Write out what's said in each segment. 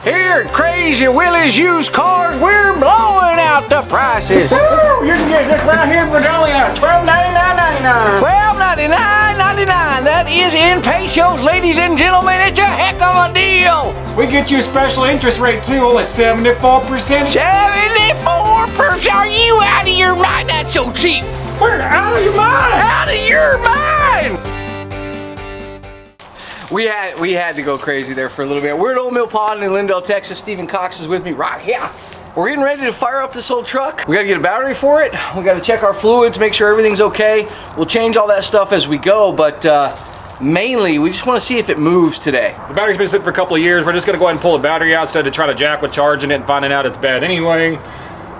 Here at Crazy Willie's Used Cars, we're blowing out the prices. Woo! You can get this right here for only $12.99.99. $12.99.99. That is in pesos, ladies and gentlemen. It's a heck of a deal. We get you a special interest rate too, only 74%. 74%? Are you out of your mind? That's so cheap. We're out of your mind. Out of your mind. We had to go crazy there for a little bit. We're at Old Mill Pond in Lindale, Texas. Stephen Cox is with me right here. We're getting ready to fire up this old truck. We gotta get a battery for it. We gotta check our fluids, make sure everything's okay. We'll change all that stuff as we go, but mainly we just wanna see if it moves today. The battery's been sitting for a couple of years. We're just gonna go ahead and pull the battery out instead of trying to jack with charging it and finding out it's bad anyway.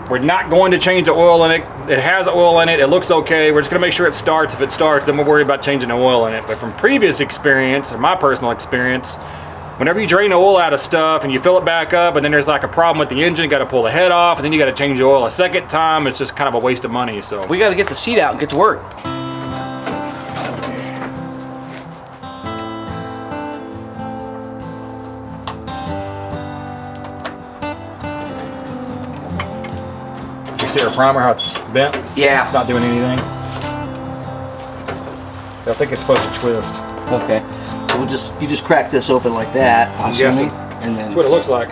We're not going to change the oil in it. It has oil in it. It looks okay. We're just gonna make sure it starts. If it starts, then we'll worry about changing the oil in it. But from previous experience, or my personal experience, whenever you drain the oil out of stuff and you fill it back up and then there's like a problem with the engine, you gotta pull the head off and then you gotta change the oil a second time. It's just kind of a waste of money, so. We gotta get the seat out and get to work. You see our primer, how it's bent? Yeah. It's not doing anything. I think it's supposed to twist. Okay. So you just crack this open like that, I'm guessing. and then That's what it looks like.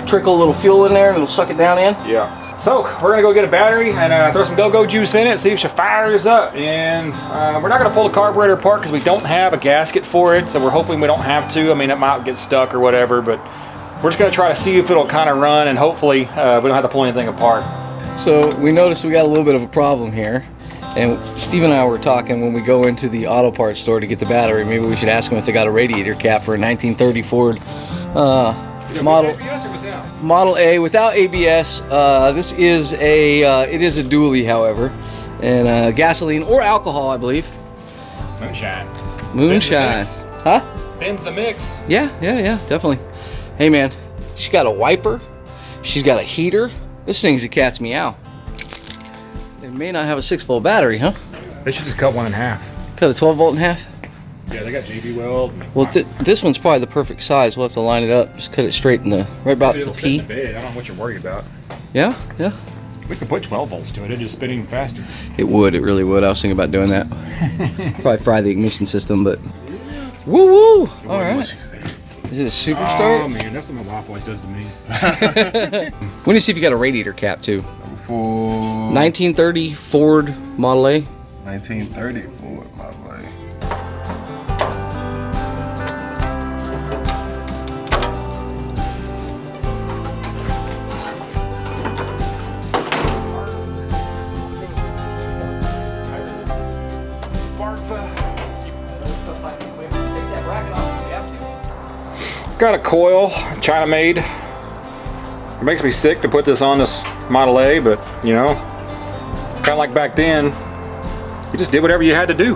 trickle a little fuel in there and it'll suck it down in. Yeah. So we're gonna go get a battery and throw some go-go juice in it, see if she fires up. And we're not gonna pull the carburetor apart because we don't have a gasket for it. So we're hoping we don't have to. I mean, it might get stuck or whatever, but we're just gonna try to see if it'll kind of run, and hopefully we don't have to pull anything apart. So we noticed we got a little bit of a problem here. And Steve and I were talking when we go into the auto parts store to get the battery, maybe we should ask them if they got a radiator cap for a 1930 Ford Model A without ABS. This is it is a dually, however, and gasoline or alcohol, I believe. Moonshine. Moonshine. Huh? Them's the mix. Yeah, definitely. Hey man, she's got a wiper. She's got a heater. This thing's a cat's meow. It may not have a 6-volt battery, huh? They should just cut one in half. Cut a 12 volt in half? Yeah, they got JB weld. Well, this one's probably the perfect size. We'll have to line it up. Just cut it straight in the, right about the P. Fit in the bed. I don't know what you're worried about. Yeah. We could put 12 volts to it. It'd just spin even faster. It would. It really would. I was thinking about doing that. Probably fry the ignition system, but... Woo! All right. Is it a super start? Oh man, that's what my wife always does to me. We need to see if you got a radiator cap too. For 1930 Ford Model A. 1930 Ford Model A. Got a coil, China made. It makes me sick to put this on this Model A, but you know, kind of like back then, you just did whatever you had to do.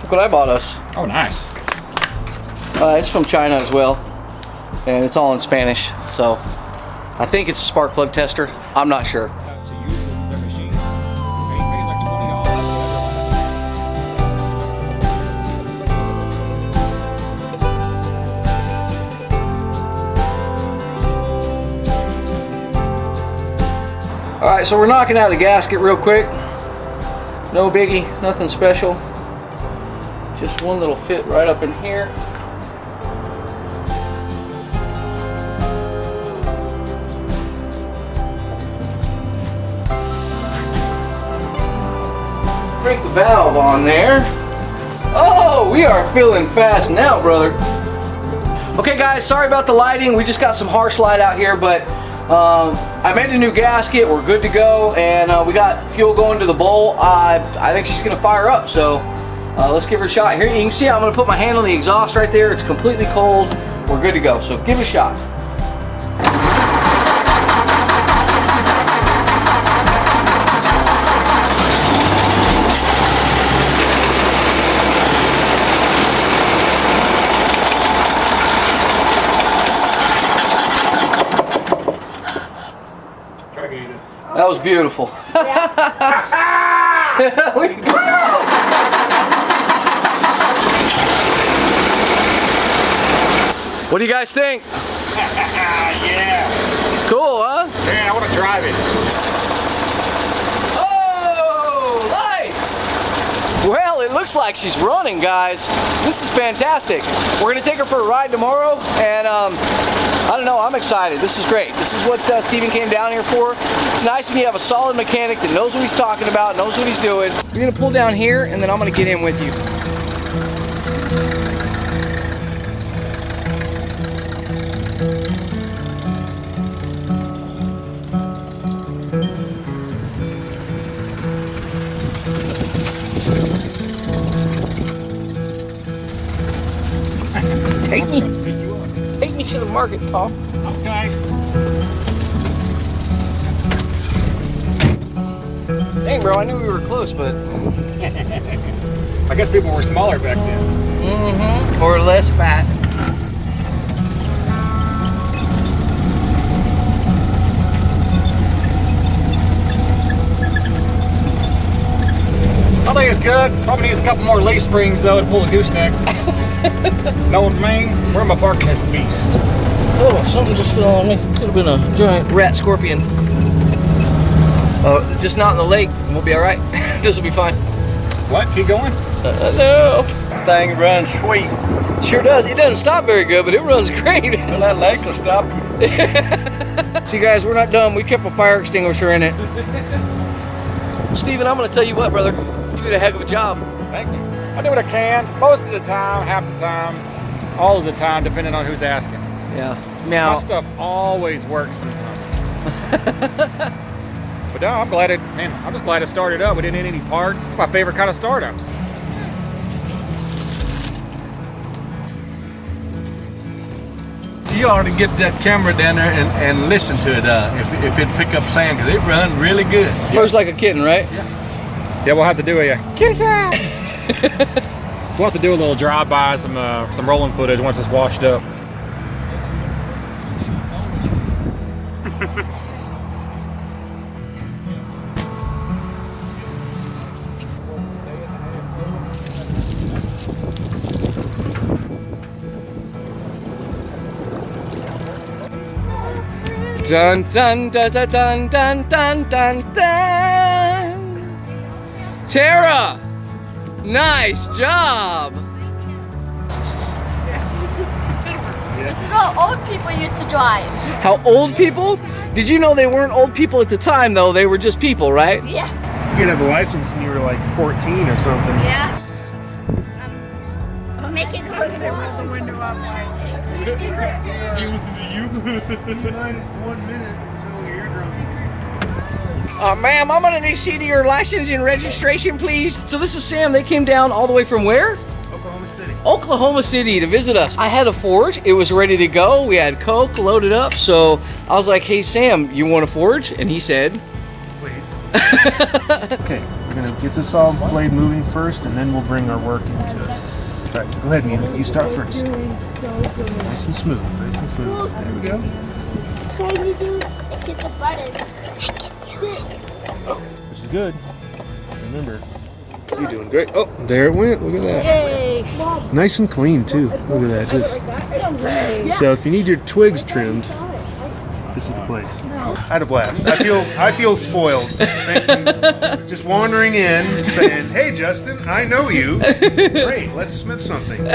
Look what I bought us. Oh, nice. It's from China as well, and it's all in Spanish, so I think it's a spark plug tester. I'm not sure. Alright, so we're knocking out a gasket real quick. No biggie, nothing special. Just one little fit right up in here. Crank the valve on there. Oh, we are feeling fast now, brother. Okay guys, sorry about the lighting. We just got some harsh light out here, but I made a new gasket. We're good to go, and we got fuel going to the bowl. I think she's gonna fire up, so let's give her a shot. Here you can see I'm gonna put my hand on the exhaust right there. It's completely cold. We're good to go, so give it a shot. That was beautiful. What do you guys think? Yeah. It's cool, huh? Man, I want to drive it. Oh, lights! Well, it looks like she's running, guys. This is fantastic. We're gonna take her for a ride tomorrow, and I don't know, I'm excited. This is great. This is what Steven came down here for. It's nice when you have a solid mechanic that knows what he's talking about, knows what he's doing. We're gonna pull down here, and then I'm gonna get in with you. Take me to the market, Paul. Okay. Dang, bro, I knew we were close, but... I guess people were smaller back then. Mm-hmm. Or less fat. I think it's good. Probably needs a couple more leaf springs though to pull the gooseneck. Know what I mean? Where am I parking this beast? Oh, something just fell on me. Could have been a giant rat scorpion. Just not in the lake. We'll be all right. This will be fine. What? Keep going? No. Thing runs sweet. Sure does. It doesn't stop very good, but it runs great. Well, that lake will stop you. See, guys, we're not done. We kept a fire extinguisher in it. Steven, I'm going to tell you what, brother. You did a heck of a job. Thank you. I do what I can. Most of the time, half the time, all of the time, depending on who's asking. Yeah. Now, My stuff always works sometimes. But no, I'm glad I'm just glad it started up. We didn't need any parts. It's my favorite kind of startups. You ought to get that camera down there and listen to it if it pick up sand, because it runs really good. first like a kitten, right? Yeah, we'll have to do a kitty cat. We'll have to do a little drive-by, some rolling footage once it's washed up. Dun dun dun dun dun dun dun dun dun. Tara, nice job. This is how old people used to drive. How old people? Did you know they weren't old people at the time though? They were just people, right? Yeah. You could have a license when you were like 14 or something. Yeah. Make it go to the window up like. You listen to you. Minus 1 minute until your eardrum. Ma'am, I'm gonna need to see your license and registration, please. So this is Sam. They came down all the way from where? Oklahoma City. Oklahoma City to visit us. I had a forge. It was ready to go. We had coke loaded up. So I was like, hey, Sam, you want a forge? And he said, Please. Okay, we're gonna get this saw blade moving first, and then we'll bring our work into it. All right, so go ahead, Nina. You start first. Nice and smooth. Nice and smooth. There we go. Can you do get the button? This is good. Remember, you're doing great. Oh, there it went. Look at that. Yay! Nice and clean too. Look at that. So if you need your twigs trimmed, this is the place. I had a blast. I feel spoiled. Thank you. Just wandering in, saying, "Hey, Justin, I know you. Great, let's smith something."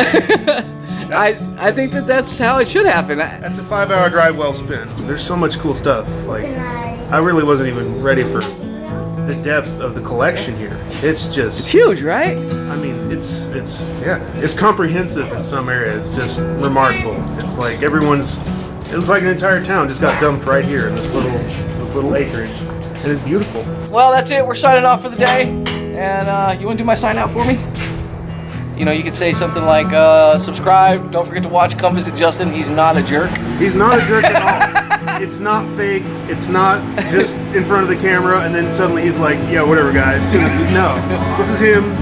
I think that's how it should happen. That's a 5-hour drive well spent. There's so much cool stuff. Like, I really wasn't even ready for the depth of the collection here. It's just, It's huge, right? I mean, it's comprehensive in some areas. Just remarkable. It's like it's like an entire town just got dumped right here in this little acreage. And it's beautiful. Well, that's it. We're signing off for the day. And you want to do my sign out for me? You know, you could say something like, subscribe. Don't forget to watch Come Visit Justin. He's not a jerk. He's not a jerk at all. It's not fake. It's not just in front of the camera and then suddenly he's like, yeah, whatever, guys. No, this is him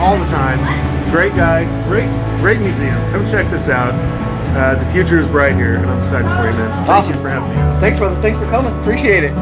all the time. Great guy. Great museum. Come check this out. The future is bright here, and I'm excited for you, man. Thank you for having me. Thanks, brother. Thanks for coming. Appreciate it.